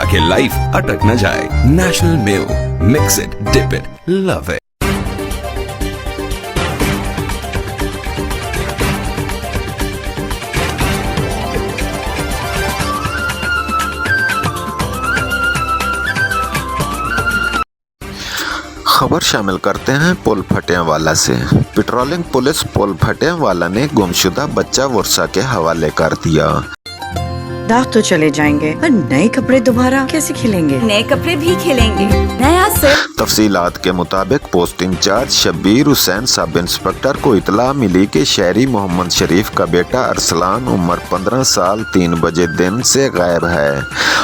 ताकि लाइफ अटक न जाए। National mayo, mix it, dip it, love it. खबर शामिल करते हैं पुल फटियावाला से। पेट्रोलिंग पुलिस पुल फटियावाला ने गुमशुदा बच्चा वर्षा के हवाले कर दिया। दाग तो चले जाएंगे पर नए कपड़े दोबारा कैसे खिलेंगे? नए कपड़े भी खिलेंगे नया सिर्फ। तफसीलात के मुताबिक post in charge Shabbir Hussain sub inspector को इतला मिली कि शहरी मोहम्मद शरीफ का बेटा अरसलान उम्र 15 साल 3 बजे दिन से गायब है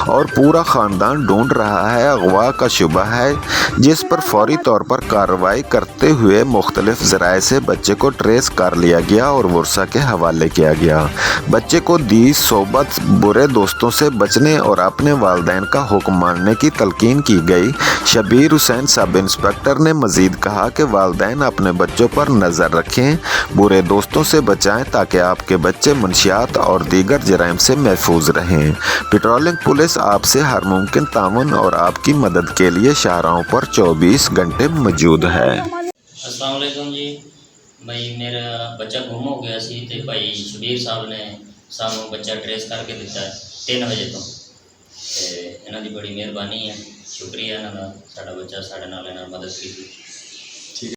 और पूरा खानदान ढूंढ रहा है। अगवा का शुबा है, जिस पर फौरी तौर पर कार्रवाई करते हुए मुख्तलिफ ज़राए से बच्चे को ट्रेस कर लिया गया और वर्षा के हवाले किया गया। बच्चे को दी सोबत बुरे दोस्तों से बचने और अपने वालिदैन का हुक्म मानने की तलकीन की गई। शब्बीर हुसैन सब इंस्पेक्टर ने मजीद कहा कि वालिदैन अपने बच्चों पर नज़र रखें, बुरे दोस्तों से बचाएं ताकि आपके बच्चे मंशियात और दीगर जराइम से महफूज रहें। पेट्रोलिंग पुलिस आपसे हर मुमकिन तावन और आपकी मदद के लिए शाहराहों पर 24 घंटे मौजूद है। अस्सलाम वालेकुम जी, भाई मेरा बच्चा गुम हो गया सी ते भाई शबीर साहब ने सानू बच्चा ट्रेस करके दिता है 3 बजे तो इन्हों की बड़ी मेहरबानी है, शुक्रिया इन्हों का। साडा बच्चा साडे नाल इन्होंने मदद की।